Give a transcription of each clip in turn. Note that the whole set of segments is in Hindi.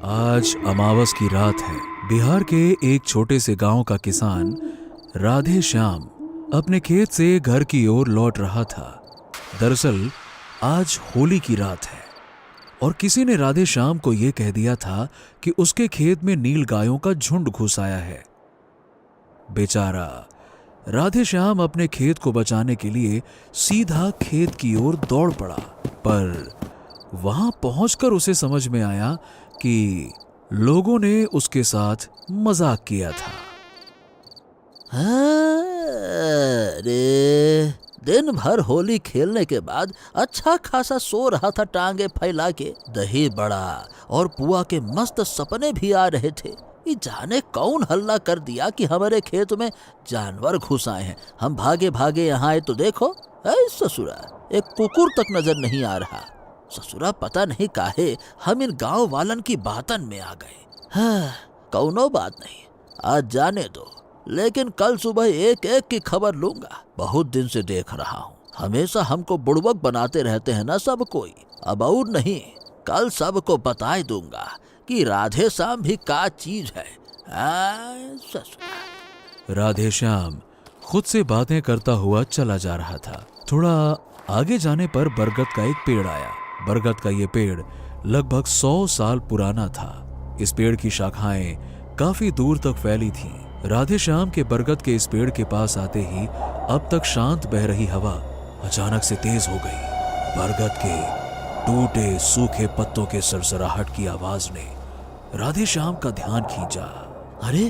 आज अमावस की रात है। बिहार के एक छोटे से गांव का किसान राधे श्याम अपने खेत से घर की ओर लौट रहा था। दरअसल आज होली की रात है और किसी ने राधे श्याम को यह कह दिया था कि उसके खेत में नील गायों का झुंड घुस आया है। बेचारा राधे श्याम अपने खेत को बचाने के लिए सीधा खेत की ओर दौड़ पड़ा, पर वहां पहुंचकर उसे समझ में आया कि लोगों ने उसके साथ मजाक किया था। अरे दिन भर होली खेलने के बाद अच्छा खासा सो रहा था टांगे फैला के। दही बड़ा और पुआ के मस्त सपने भी आ रहे थे। ये जाने कौन हल्ला कर दिया कि हमारे खेत में जानवर घुस आए हैं। हम भागे भागे यहाँ आए तो देखो, ससुरा एक कुकुर तक नजर नहीं आ रहा। ससुरा पता नहीं काहे हम इन गांव वालन की बातन में आ गए। हाँ, कौनो बात नहीं, आज जाने दो, लेकिन कल सुबह एक एक की खबर लूंगा। बहुत दिन से देख रहा हूँ, हमेशा हमको बुड़बक बनाते रहते हैं ना सब कोई। अब और नहीं, कल सबको बता दूंगा कि राधे श्याम भी का चीज है। ससुरा। राधे श्याम खुद से बातें करता हुआ चला जा रहा था। थोड़ा आगे जाने पर बरगद का एक पेड़ आया। बरगद का ये पेड़ लगभग 100 साल पुराना था। इस पेड़ की शाखाएं काफी दूर तक फैली थीं। राधे श्याम के बरगद के इस पेड़ के पास आते ही अब तक शांत बह रही हवा अचानक से तेज हो गई। बरगद के टूटे सूखे पत्तों के सरसराहट की आवाज ने राधे श्याम का ध्यान खींचा। अरे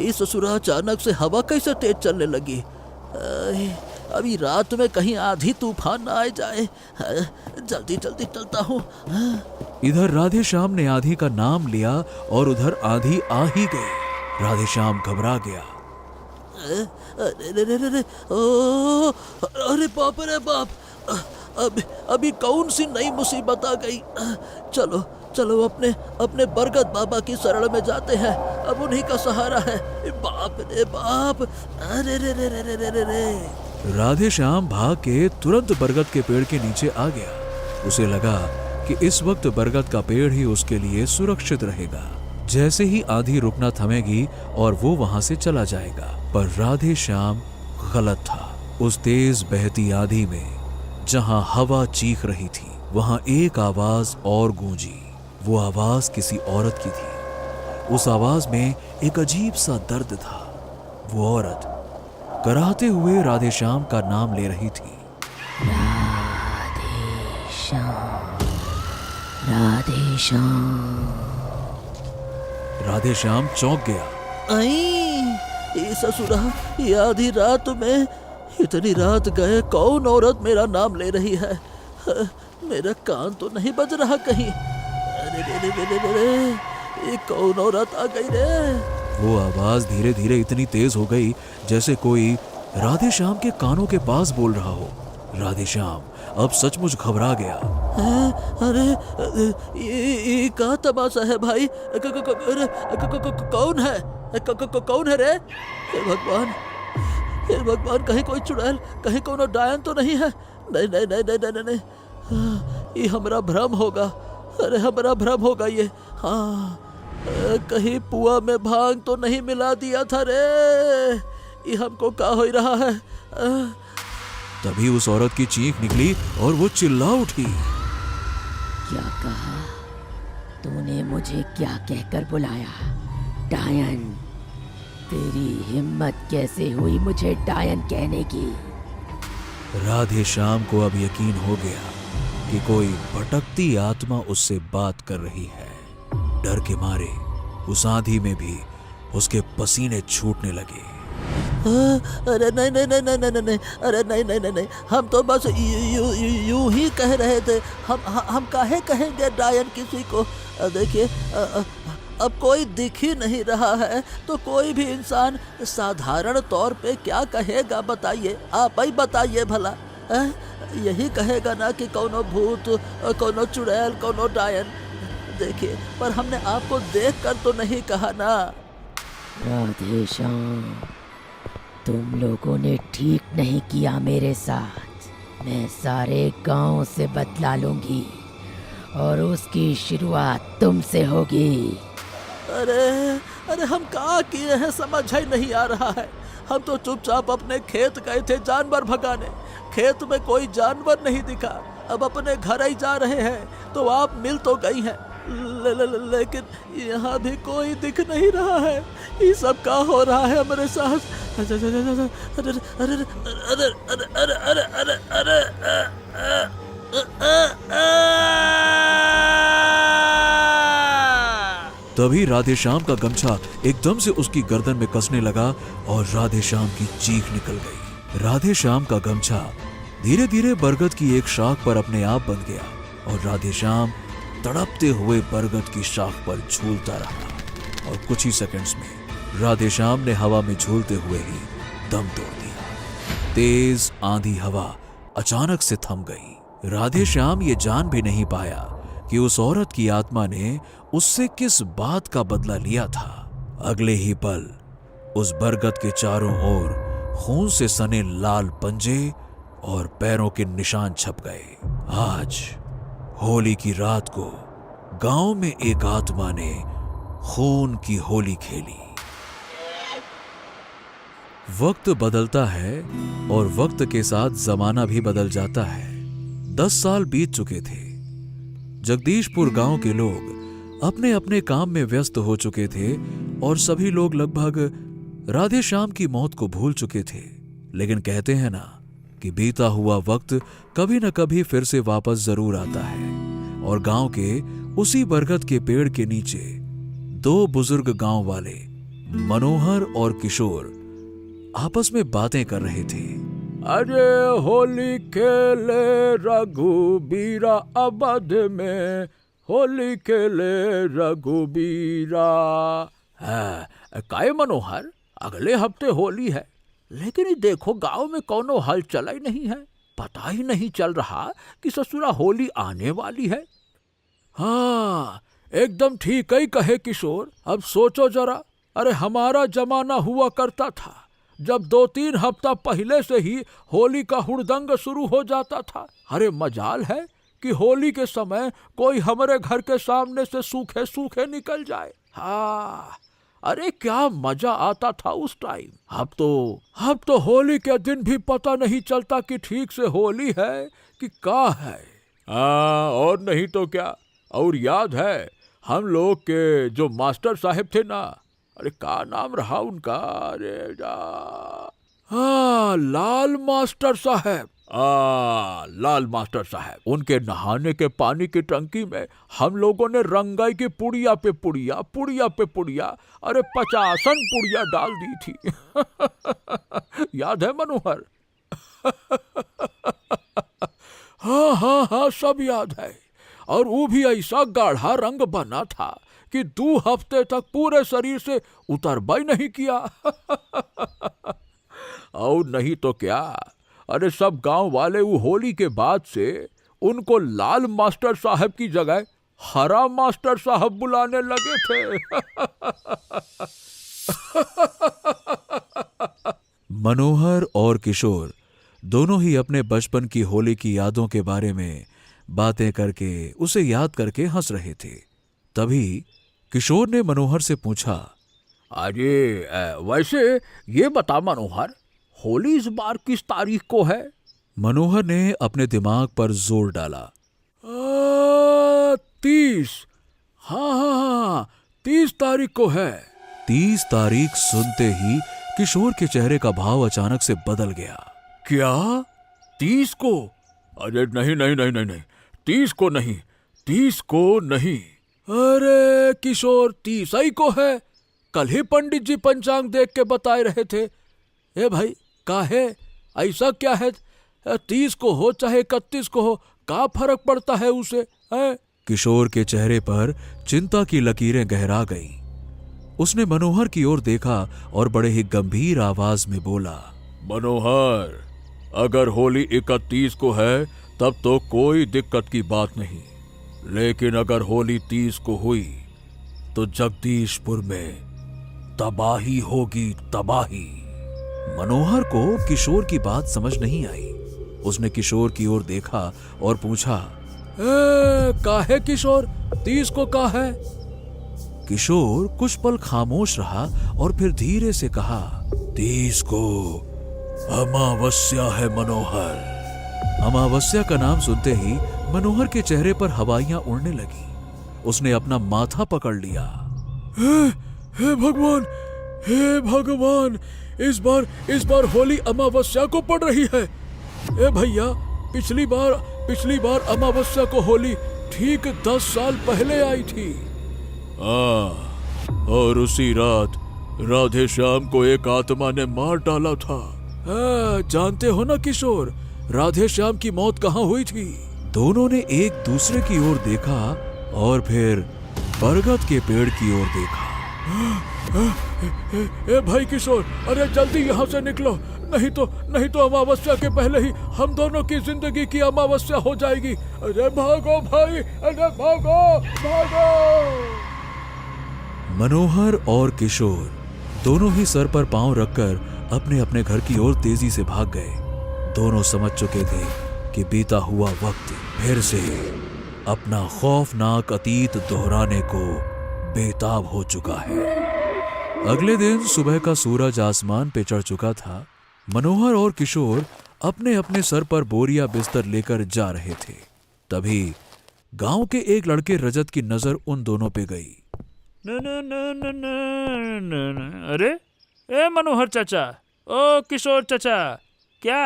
ये ससुरा अचानक से हवा कैसे तेज चलने लगी? अभी रात में कहीं आंधी तूफान ना आ जाए। जल्दी जल्दी चलता हूँ। इधर राधे श्याम ने आंधी का नाम लिया और उधर आंधी आ ही गई। राधे श्याम घबरा गया। अरे बाप रे बाप, अभी कौन सी नई मुसीबत आ गई। चलो चलो अपने बरगद बाबा की शरण में जाते हैं, अब उन्हीं का सहारा है। बाप रे बाप, अरे रे रे रे रे रे रे। राधे श्याम भाग के तुरंत बरगद के पेड़ के नीचे आ गया। उसे लगा कि इस वक्त बरगद का पेड़ ही उसके लिए सुरक्षित रहेगा। जैसे ही आंधी रुकना थमेगी और वो वहां से चला जाएगा। पर राधे श्याम गलत था। उस तेज बहती आंधी में जहां हवा चीख रही थी, वहां एक आवाज और गूंजी। वो आवाज किसी औरत की थी। उस आवाज में एक अजीब सा दर्द था। वो औरत कराहते हुए राधे श्याम का नाम ले रही थी। राधे श्याम, राधे श्याम। राधे श्याम चौंक गया। ये ससुरा, ये आधी रात में, इतनी रात गए कौन औरत मेरा नाम ले रही है? मेरा कान तो नहीं बज रहा कहीं। अरे रे रे रे रे रे, ये कौन औरत आ गई रे? वो आवाज धीरे धीरे इतनी तेज हो गई जैसे कोई राधे श्याम के कानों के पास बोल रहा हो। राधे श्याम अब सचमुच घबरा गया। अरे ये क्या तमाशा है भाई? कौन है? कौन है रे? हे भगवान, कहीं कोई चुड़ैल, कहीं कोनो डायन तो नहीं है? नहीं नहीं नहीं नहीं नहीं नहीं, ये हमारा भ्रम होगा। अरे हमारा भ्रम होगा ये। हाँ, कहीं पुआ में भांग तो नहीं मिला दिया था रे? ये हमको क्या हो रहा है? तभी उस औरत की चीख निकली और वो चिल्ला उठी। क्या कहा तूने? मुझे क्या कहकर बुलाया? डायन? तेरी हिम्मत कैसे हुई मुझे डायन कहने की? राधे श्याम को अब यकीन हो गया कि कोई भटकती आत्मा उससे बात कर रही है। डर के मारे उस आंधी में भी उसके पसीने छूटने लगे। अरे नहीं नहीं नहीं नहीं नहीं नहीं, अरे नहीं नहीं नहीं नहीं, हम तो बस यूं ही कह रहे थे। हम काहे कहेंगे डायन किसी को? देखिए, अब कोई दिख ही नहीं रहा है तो कोई भी इंसान साधारण तौर पे क्या कहेगा? बताइए, आप ही बताइए भला। यही कहेगा ना कि कोनो भूत, कोनो चुड़ैल, कोनो डायन। देखिए, पर हमने आपको देख कर तो नहीं कहा ना। राधे श्याम, तुम लोगों ने ठीक नहीं किया मेरे साथ। मैं सारे गांव से बदला लूंगी और उसकी शुरुआत तुमसे होगी। अरे अरे हम कहाँ किए हैं समझ ही नहीं आ रहा है। हम तो चुपचाप अपने खेत गए थे जानवर भगाने, खेत में कोई जानवर नहीं दिखा। अब अपने घर ही जा रहे हैं तो आप मिल तो गई हैं, लेकिन यहाँ भी कोई दिख नहीं रहा है। ये सब क्या हो रहा है मेरे साथ? अरे अरे अरे अरे अरे अरे अरे अरे तभी राधेश्याम का गमछा एकदम से उसकी गर्दन में कसने लगा और राधेश्याम की चीख निकल गई। राधेश्याम का गमछा धीरे धीरे बरगद की एक शाख पर अपने आप बंध गया और राधेश्याम तड़पते हुए बरगद की शाख पर झूलता रहा और कुछ ही सेकंड्स में राधेश्याम ने हवा में झूलते हुए ही दम तोड़ दिया। तेज आंधी हवा अचानक से थम गई। राधेश्याम ये जान भी नहीं पाया कि उस औरत की आत्मा ने उससे किस बात का बदला लिया था। अगले ही पल उस बरगद के चारों ओर खून से सने लाल पंजे और पैरों के निशान छप गए। आज होली की रात को गांव में एक आत्मा ने खून की होली खेली। वक्त बदलता है और वक्त के साथ जमाना भी बदल जाता है। 10 साल बीत चुके थे। जगदीशपुर गांव के लोग अपने अपने काम में व्यस्त हो चुके थे और सभी लोग लगभग राधेश्याम की मौत को भूल चुके थे। लेकिन कहते हैं ना कि बीता हुआ वक्त कभी न कभी फिर से वापस जरूर आता है। और गांव के उसी बरगद के पेड़ के नीचे 2 बुजुर्ग गांव वाले मनोहर और किशोर आपस में बातें कर रहे थे। अरे होली खेले रघुबीरा अवध में, होली खेले रघुबीरा। काय मनोहर, अगले हफ्ते होली है, लेकिन ये देखो गांव में कोनो हलचल ही नहीं है। पता ही नहीं चल रहा कि ससुरा होली आने वाली है। हाँ, एकदम ठीक ही कहे किशोर। अब सोचो जरा, अरे हमारा जमाना हुआ करता था जब 2-3 हफ्ता पहले से ही होली का हुड़दंग शुरू हो जाता था। अरे मजाल है कि होली के समय कोई हमारे घर के सामने से सूखे सूखे निकल जाए। हाँ, अरे क्या मजा आता था उस टाइम। अब तो होली के दिन भी पता नहीं चलता कि ठीक से होली है कि क्या है। और नहीं तो क्या। और याद है हम लोग के जो मास्टर साहब थे ना, अरे क्या नाम रहा उनका? अरे लाल मास्टर साहब। लाल मास्टर साहब, उनके नहाने के पानी की टंकी में हम लोगों ने रंगाई की पुड़िया पे पुड़िया, पुड़िया पे पुड़िया, अरे 50 पुड़िया डाल दी थी। याद है मनोहर? हाँ, सब याद है। और वो भी ऐसा गाढ़ा रंग बना था कि 2 हफ्ते तक पूरे शरीर से उतरबा ही नहीं किया। और नहीं तो क्या, अरे सब गांव वाले वो होली के बाद से उनको लाल मास्टर साहब की जगह हरा मास्टर साहब बुलाने लगे थे। मनोहर और किशोर दोनों ही अपने बचपन की होली की यादों के बारे में बातें करके उसे याद करके हंस रहे थे। तभी किशोर ने मनोहर से पूछा, अरे वैसे ये बता मनोहर, होली इस बार किस तारीख को है? मनोहर ने अपने दिमाग पर जोर डाला। 30। हाँ, 30 तारीख को है। 30 तारीख सुनते ही किशोर के चेहरे का भाव अचानक से बदल गया। क्या 30 को? अरे नहीं, 30 को नहीं, 30 को नहीं। अरे किशोर, 30 ही को है। कल ही पंडित जी पंचांग देख के बताए रहे थे। ए भाई, काहे ऐसा क्या है? 30 को हो चाहे 31 को हो, क्या फर्क पड़ता है उसे? किशोर के चेहरे पर चिंता की लकीरें गहरा गईं। उसने मनोहर की ओर देखा और बड़े ही गंभीर आवाज में बोला, मनोहर, अगर होली 31 को है तब तो कोई दिक्कत की बात नहीं, लेकिन अगर होली 30 को हुई तो जगदीशपुर में तबाही होगी, तबाही। मनोहर को किशोर की बात समझ नहीं आई। उसने किशोर की ओर देखा और पूछा, काहे किशोर, 30 को का है? किशोर कुछ पल खामोश रहा और फिर धीरे से कहा, 30 को अमावस्या है मनोहर। अमावस्या का नाम सुनते ही मनोहर के चेहरे पर हवाइयां उड़ने लगी। उसने अपना माथा पकड़ लिया। हे भगवान, हे भगवान, इस बार होली अमावस्या को पड़ रही है। ए भैया, पिछली बार अमावस्या को होली ठीक 10 साल पहले आई थी। और उसी रात राधे श्याम को एक आत्मा ने मार डाला था। जानते हो ना किशोर, राधे श्याम की मौत कहाँ हुई थी? दोनों ने एक दूसरे की ओर देखा और फिर बरगद के पेड़ की ओर देखा। ए भाई किशोर, अरे जल्दी यहाँ से निकलो, नहीं तो अमावस्या के पहले ही हम दोनों की जिंदगी की अमावस्या हो जाएगी। अरे भागो भाई, अरे भागो। मनोहर और किशोर दोनों ही सर पर पांव रखकर अपने अपने घर की ओर तेजी से भाग गए। दोनों समझ चुके थे कि बीता हुआ वक्त फिर से अपना खौफनाक अतीत दोहराने को बेताब हो चुका है। अगले दिन सुबह का सूरज आसमान पे चढ़ चुका था। मनोहर और किशोर अपने अपने सर पर बोरिया बिस्तर लेकर जा रहे थे। तभी गांव के एक लड़के रजत की नजर उन दोनों पे गई। अरे ए मनोहर चाचा, ओ किशोर चाचा, क्या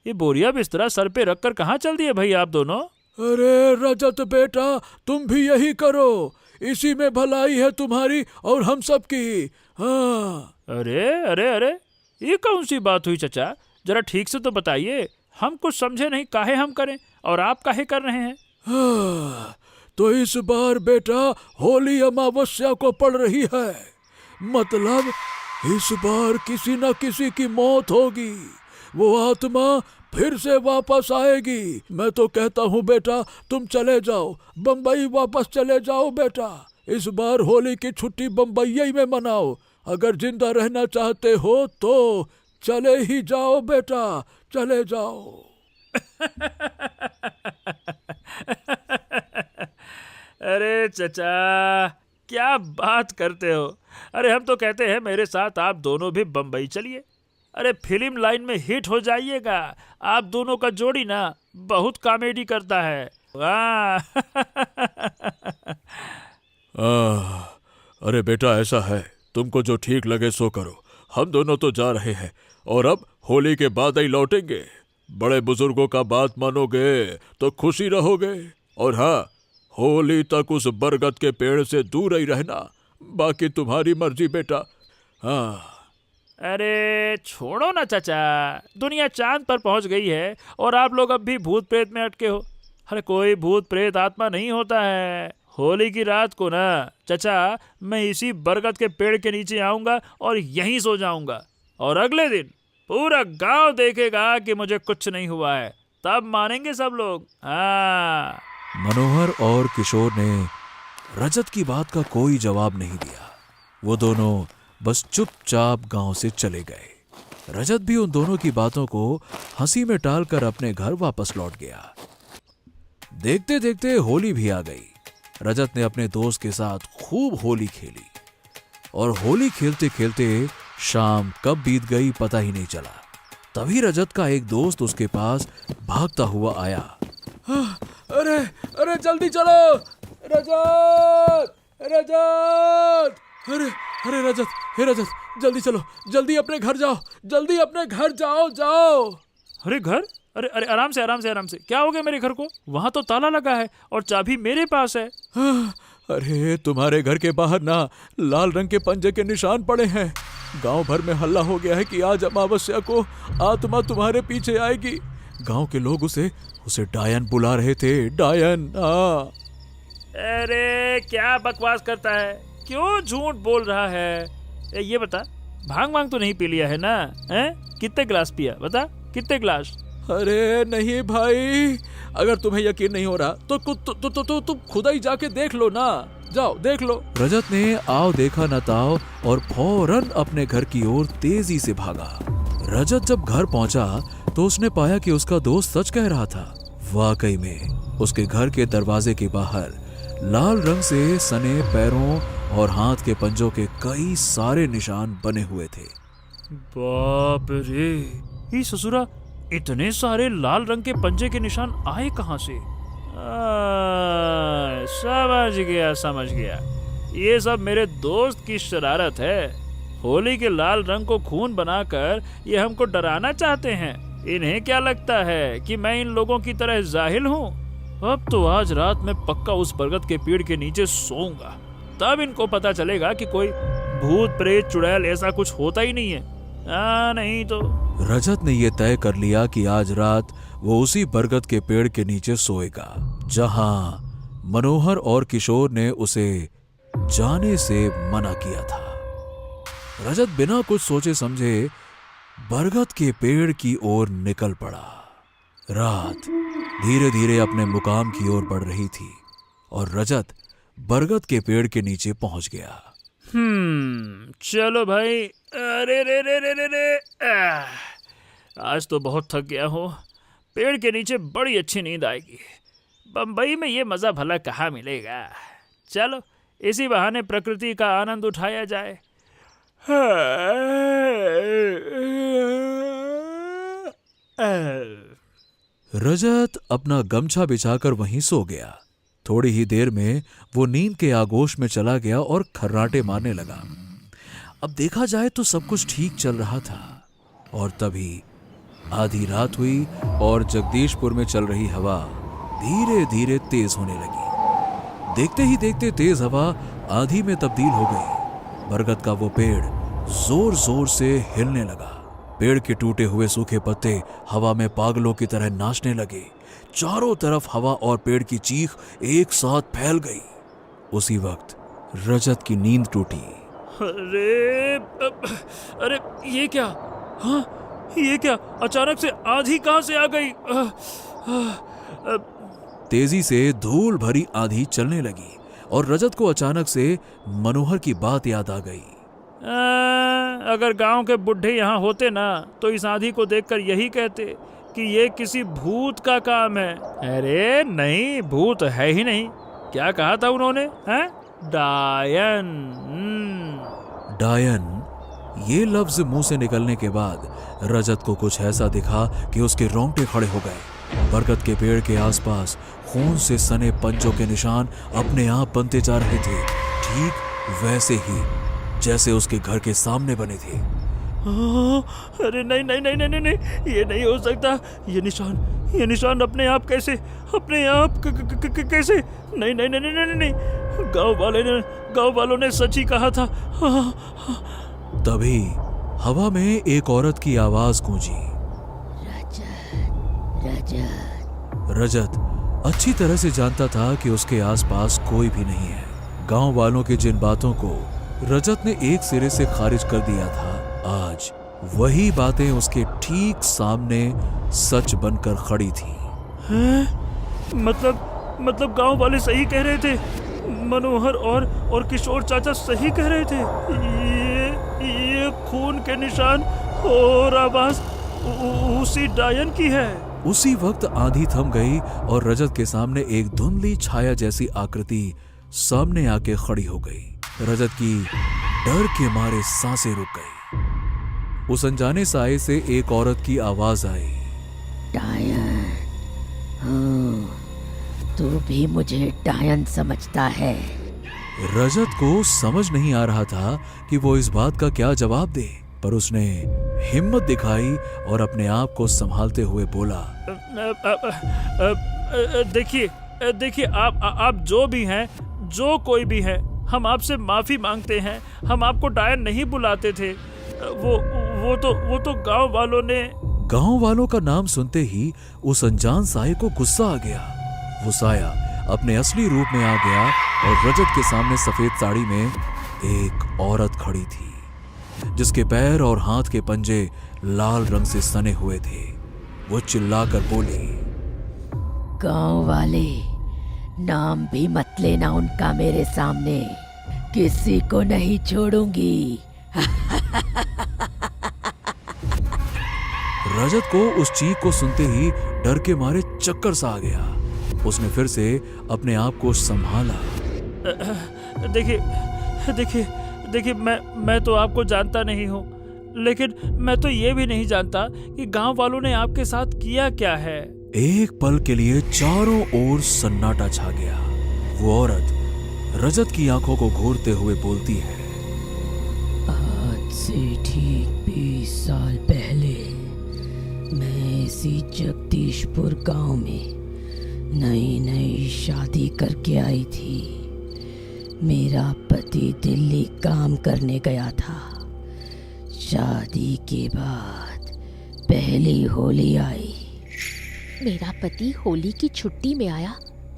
ये बोरिया बिस्तरा सर पे रखकर कहाँ चल दिए भाई आप दोनों? अरे रजत बेटा, तुम भी यही करो, इसी में भलाई है तुम्हारी और हम सब की। हाँ। अरे ये कौन सी बात हुई चाचा, जरा ठीक से तो बताइए, हम कुछ समझे नहीं, काहे हम करें और आप काहे कर रहे हैं? हाँ, तो इस बार बेटा होली अमावस्या को पड़ रही है, मतलब इस बार किसी न किसी की मौत होगी, वो आत्मा फिर से वापस आएगी। मैं तो कहता हूँ बेटा, तुम चले जाओ, बम्बई वापस चले जाओ बेटा। इस बार होली की छुट्टी बम्बई में मनाओ। अगर जिंदा रहना चाहते हो तो चले ही जाओ बेटा, चले जाओ। अरे चचा, क्या बात करते हो? अरे हम तो कहते हैं मेरे साथ आप दोनों भी बम्बई चलिए। अरे फिल्म लाइन में हिट हो जाइएगा। आप दोनों का जोड़ी ना बहुत कॉमेडी करता है। अरे बेटा, ऐसा है, तुमको जो ठीक लगे सो करो। हम दोनों तो जा रहे हैं और अब होली के बाद ही लौटेंगे। बड़े बुजुर्गों का बात मानोगे तो खुशी रहोगे। और हाँ, होली तक उस बरगद के पेड़ से दूर ही रहना, बाकी तुम्हारी मर्जी बेटा। हाँ। अरे छोड़ो ना चाचा, दुनिया चांद पर पहुंच गई है और आप लोग अब भी भूत प्रेत में अटके हो। अरे कोई भूत प्रेत आत्मा नहीं होता है। होली की रात को ना चाचा, मैं इसी बरगद के पेड़ के नीचे आऊंगा और यहीं सो जाऊंगा, और अगले दिन पूरा गांव देखेगा कि मुझे कुछ नहीं हुआ है, तब मानेंगे सब लोग। हाँ। मनोहर और किशोर ने रजत की बात का कोई जवाब नहीं दिया। वो दोनों बस चुपचाप गांव से चले गए। रजत भी उन दोनों की बातों को हंसी में टालकर अपने घर वापस लौट गया। देखते देखते होली भी आ गई। रजत ने अपने दोस्त के साथ खूब होली खेली और होली खेलते खेलते शाम कब बीत गई पता ही नहीं चला। तभी रजत का एक दोस्त उसके पास भागता हुआ आया। अरे जल्दी चलो रजत, अरे रजत, हे रजत, जल्दी चलो, जल्दी अपने घर जाओ, जल्दी अपने घर जाओ। अरे घर? अरे आराम से, क्या हो गया मेरे घर को? वहां तो ताला लगा है और चाबी मेरे पास है। अरे तुम्हारे घर के बाहर ना लाल रंग के पंजे के निशान पड़े हैं। गांव भर में हल्ला हो गया है कि आज अमावस्या को आत्मा तुम्हारे पीछे आएगी। गांव के लोग उसे डायन बुला रहे थे, डायन। अरे क्या बकवास करता है, क्यों झूठ बोल रहा है? ये बता, भांग तो नहीं पी लिया है ना? हैं? कितने गिलास पिया, बता, कितने गिलास? अरे नहीं भाई, अगर तुम्हें यकीन नहीं हो रहा तो तुम खुद ही जाके देख लो ना, जाओ देख लो। रजत ने आओ देखा न ताओ और फौरन अपने घर की ओर तेजी से भागा। रजत जब घर पहुंचा तो उसने पाया कि उसका दोस्त सच कह रहा था। वाकई में उसके घर के दरवाजे के बाहर लाल रंग से सने पैरों और हाथ के पंजों के कई सारे निशान बने हुए थे। बाप रे, ये ससुरा इतने सारे लाल रंग के पंजे के निशान आए कहाँ से? समझ गया, ये सब मेरे दोस्त की शरारत है। होली के लाल रंग को खून बनाकर ये हमको डराना चाहते हैं। इन्हें क्या लगता है कि मैं इन लोगों की तरह जाहिल हूँ? अब तो आज रात में पक्का उस बरगद के पेड़ के नीचे सोऊंगा, तब इनको पता चलेगा कि कोई भूत प्रेत चुड़ैल ऐसा कुछ होता ही नहीं है। नहीं तो। रजत ने यह तय कर लिया कि आज रात वो उसी बरगद के पेड़ के नीचे सोएगा जहां मनोहर और किशोर ने उसे जाने से मना किया था। रजत बिना कुछ सोचे समझे बरगद के पेड़ की ओर निकल पड़ा। रात धीरे धीरे अपने मुकाम की ओर बढ़ रही थी और रजत बरगद के पेड़ के नीचे पहुंच गया। चलो भाई। अरे रे रे रे रे रे, आज तो बहुत थक गया हूँ। पेड़ के नीचे बड़ी अच्छी नींद आएगी। बंबई में ये मजा भला कहाँ मिलेगा। चलो इसी बहाने प्रकृति का आनंद उठाया जाए। रजत अपना गमछा बिछाकर वहीं सो गया। थोड़ी ही देर में वो नींद के आगोश में चला गया और खर्राटे मारने लगा। अब देखा जाए तो सब कुछ ठीक चल रहा था और तभी आधी रात हुई और जगदीशपुर में चल रही हवा धीरे धीरे तेज होने लगी। देखते ही देखते तेज हवा आंधी में तब्दील हो गई। बरगद का वो पेड़ जोर जोर से हिलने लगा। पेड़ के टूटे हुए सूखे पत्ते हवा में पागलों की तरह नाचने लगे। चारों तरफ हवा और पेड़ की चीख एक साथ फैल गई। उसी वक्त रजत की नींद टूटी। अरे ये क्या? हाँ, ये क्या? अचानक से आंधी कहां से आ गई? तेजी से धूल भरी आंधी चलने लगी और रजत को अचानक से मनोहर की बात याद आ गई। अगर गांव के बुढ़े यहाँ होते ना तो इस आंधी को देखकर यही कहते कि ये किसी भूत का काम है। अरे नहीं, भूत है ही नहीं। क्या कहा था उन्होंने? हैं? डायन। डायन, ये लफ्ज मुंह से निकलने के बाद रजत को कुछ ऐसा दिखा कि उसके रोंगटे खड़े हो गए। बरगद के पेड़ के आसपास खून से सने पंजों के निशान अपने आप बनते जा रहे थे, ठीक वैसे ही जैसे उसके घर के सामने बने थे। अरे नहीं नहीं नहीं नहीं नहीं, ये नहीं हो सकता। ये निशान अपने आप कैसे? नहीं नहीं नहीं नहीं नहीं, गांव वालों ने सच ही कहा था। तभी हवा में एक औरत की आवाज गूंजी। रजत अच्छी तरह से जानता था कि उसके आसपास कोई भी नहीं है। गांव वालों की जिन बातों को रजत ने एक सिरे से खारिज कर दिया था, आज वही बातें उसके ठीक सामने सच बनकर खड़ी थी। मतलब गांव वाले सही कह रहे थे। मनोहर और किशोर चाचा सही कह रहे थे। ये खून के निशान और आवाज उसी डायन की है। उसी वक्त आंधी थम गई और रजत के सामने एक धुंधली छाया जैसी आकृति सामने आके खड़ी हो गई। रजत की डर के मारे सांसें रुक गई। उस अनजाने साए से एक औरत की आवाज आई। डायन, तू भी मुझे डायन समझता है? रजत को समझ नहीं आ रहा था कि वो इस बात का क्या जवाब दे, पर उसने हिम्मत दिखाई और अपने आप को संभालते हुए बोला, देखिए आप जो भी हैं, जो कोई भी है, हम आपसे माफी मांगते हैं। हम आपको डायन नहीं बुलाते थे। वो तो गांव वालों का नाम सुनते ही उस अनजान साये को गुस्सा आ गया। वो साया अपने असली रूप में आ गया और रजत के सामने सफेद साड़ी में एक औरत खड़ी थी जिसके पैर और हाथ के पंजे लाल रंग से सने हुए थे। वो चिल्लाकर बोली, गांव वाले, नाम भी मत लेना उनका मेरे सामने, किसी को नहीं छोड़ूंगी। रजत को उस चीख को सुनते ही डर के मारे चक्कर सा आ गया। उसने फिर से अपने आप को संभाला। देखिए मैं तो आपको जानता नहीं हूँ, लेकिन मैं तो ये भी नहीं जानता कि गांव वालों ने आपके साथ किया क्या है। एक पल के लिए चारों ओर सन्नाटा छा गया। वो औरत रजत की आंखों को घूरते हुए बोलती है, आज से ठीक 20 साल पहले मैं इसी जगदीशपुर गांव में नई शादी करके आई थी। मेरा पति दिल्ली काम करने गया था। शादी के बाद पहली होली आई। मेरा पति होली की छुट्टी में आया।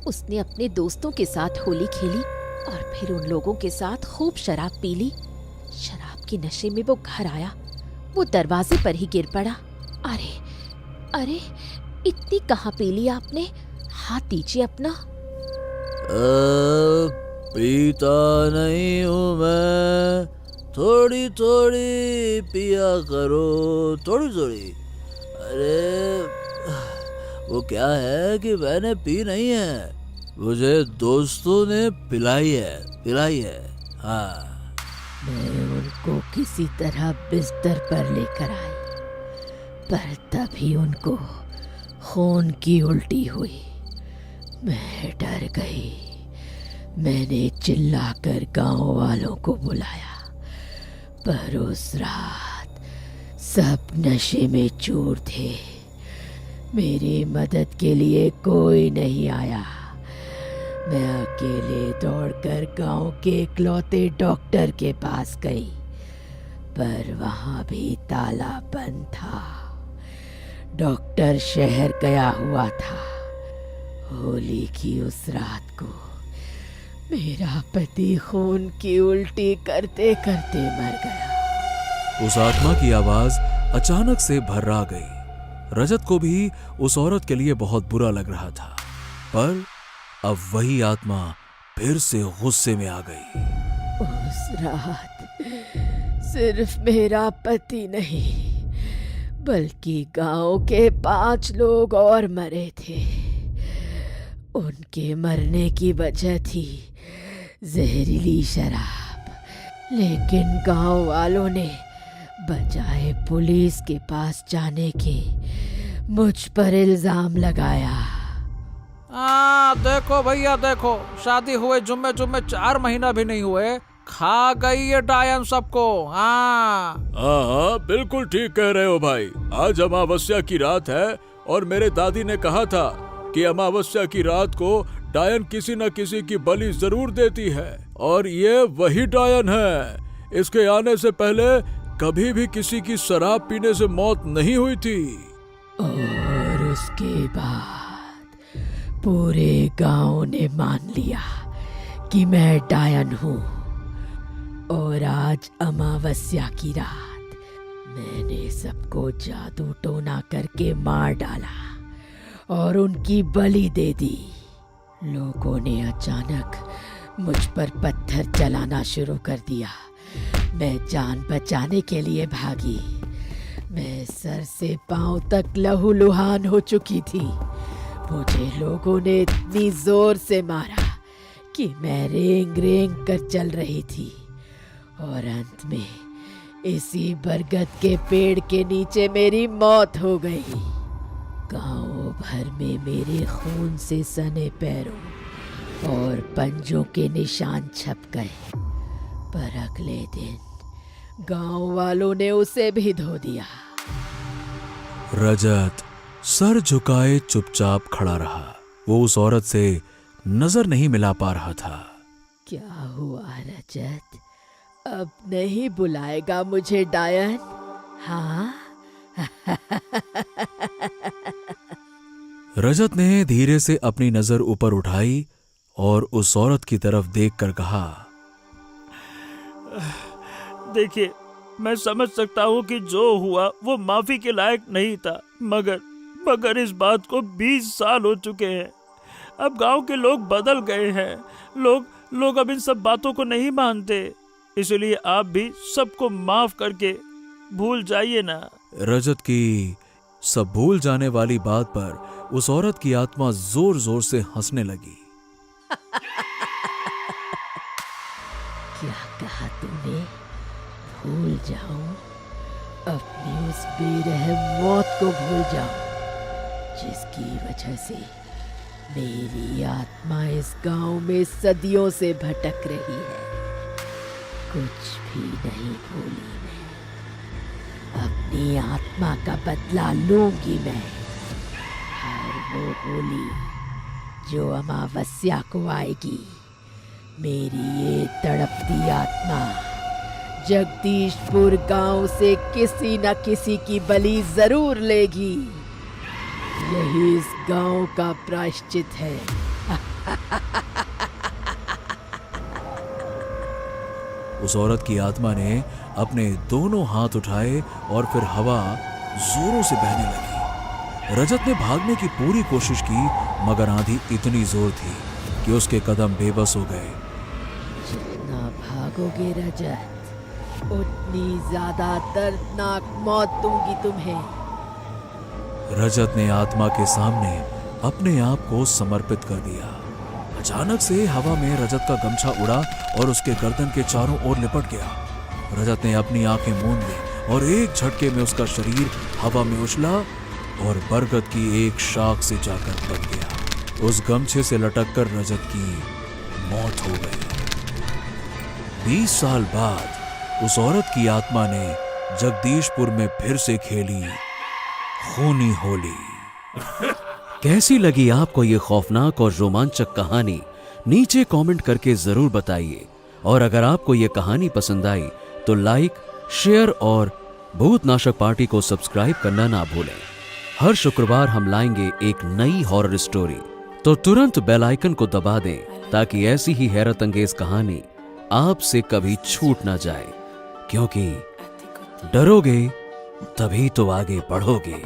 उसने अपने दोस्तों के साथ होली खेली और फिर उन लोगों के साथ खूब शराब पी ली। शराब के नशे में वो घर आया। वो दरवाजे पर ही गिर पड़ा। अरे इतनी कहाँ पी ली आपने? हाथ दीजिए अपना। पीता नहीं हूँ मैं, थोड़ी थोड़ी पिया करो, थोड़ी थोड़ी। अरे वो क्या है कि मैंने पी नहीं है, मुझे दोस्तों ने पिलाई है। हाँ, मैं उनको किसी तरह बिस्तर पर लेकर आई, पर तभी उनको खून की उल्टी हुई। मैं डर गई। मैंने चिल्लाकर गांव वालों को बुलाया, पर उस रात सब नशे में चूर थे। मेरी मदद के लिए कोई नहीं आया। मैं अकेले दौड़कर गांव के इकलौते डॉक्टर के पास गई, पर वहां भी ताला बंद था। डॉक्टर शहर गया हुआ था। होली की उस रात को मेरा पति खून की उल्टी करते करते मर गया। उस आत्मा की आवाज अचानक से भर्रा गई। रजत को भी उस औरत के लिए बहुत बुरा लग रहा था, पर अब वही आत्मा फिर से गुस्से में आ गई। उस रात सिर्फ मेरा पति नहीं, बल्कि गांव के 5 लोग और मरे थे। उनके मरने की वजह थी जहरीली शराब, लेकिन गांव वालों ने बजाय पुलिस के पास जाने के मुझ पर इल्जाम लगाया। देखो भैया देखो, शादी हुए जुम्मे 4 महीना भी नहीं हुए, खा गई ये डायन सबको। हाँ, बिल्कुल ठीक कह रहे हो भाई। आज अमावस्या की रात है और मेरे दादी ने कहा था कि अमावस्या की रात को डायन किसी न किसी की बलि जरूर देती है, और ये वही डायन है। इसके आने से पहले कभी भी किसी की शराब पीने से मौत नहीं हुई थी। और उसके बाद पूरे गांव ने मान लिया कि मैं डायन हूँ। और आज अमावस्या की रात मैंने सबको जादू टोना करके मार डाला और उनकी बलि दे दी। लोगों ने अचानक मुझ पर पत्थर चलाना शुरू कर दिया। मैं जान बचाने के लिए भागी। मैं सर से पांव तक लहूलुहान हो चुकी थी। मुझे लोगों ने इतनी जोर से मारा कि मैं रेंग रेंग कर चल रही थी, और अंत में इसी बरगद के पेड़ के नीचे मेरी मौत हो गई। गांव भर में मेरे खून से सने पैरों और पंजों के निशान छप गए, पर अगले दिन गांव वालों ने उसे भी धो दिया। रजत सर झुकाए चुपचाप खड़ा रहा। वो उस औरत से नजर नहीं मिला पा रहा था। क्या हुआ रजत? अब नहीं बुलाएगा मुझे डायन? हाँ? रजत ने धीरे से अपनी नजर ऊपर उठाई और उस औरत की तरफ देखकर कहा, देखिए, मैं समझ सकता हूँ कि जो हुआ वो माफी के लायक नहीं था, मगर इस बात को 20 साल हो चुके हैं। अब गांव के लोग बदल गए हैं। लोग अब इन सब बातों को नहीं मानते, इसलिए आप भी सबको माफ करके भूल जाइए ना। रजत की सब भूल जाने वाली बात पर उस औरत की आत्मा जोर जोर से हंसने लगी। क्या कहा तूने? भूल जाऊं? अपनी उस बेरहम मौत को भूल जाऊं जिसकी वजह से मेरी आत्मा इस गांव में सदियों से भटक रही है। कुछ भी नहीं भूली मैं। अपनी आत्मा का बदला लूंगी मैं। हर वो होली जो अमावस्या को आएगी, मेरी ये तड़पती आत्मा जगदीशपुर गांव से किसी न किसी की बलि जरूर लेगी। यही इस गांव का प्रायश्चित है। उस औरत की आत्मा ने अपने दोनों हाथ उठाए और फिर हवा जोरों से बहने लगी। रजत ने भागने की पूरी कोशिश की, मगर आंधी इतनी जोर थी कि उसके कदम बेबस हो गए। जितना भागोगे रजत, उतनी ज्यादा दर्दनाक मौत दूंगी तुम्हें। रजत ने आत्मा के सामने अपने आप को समर्पित कर दिया। अचानक से हवा में रजत का गमछा उड़ा और उसके गर्दन के चारों ओर लिपट गया। रजत ने अपनी आंखें मूंद ली और एक झटके में उसका शरीर हवा में उछला और बरगद की एक शाख से जाकर बच गया। उस गमछे से लटककर रजत की मौत हो गई। 20 साल बाद उस औरत की आत्मा ने जगदीशपुर में फिर से खेली खूनी होली। कैसी लगी आपको ये खौफनाक और रोमांचक कहानी? नीचे कमेंट करके जरूर बताइए। और अगर आपको ये कहानी पसंद आई तो लाइक, शेयर और भूतनाशक पार्टी को सब्सक्राइब करना ना भूलें। हर शुक्रवार हम लाएंगे एक नई हॉरर स्टोरी, तो तुरंत बेल आइकन को दबा दें ताकि ऐसी ही हैरत अंगेज कहानी आपसे कभी छूट ना जाए। क्योंकि डरोगे तभी तो आगे बढ़ोगे।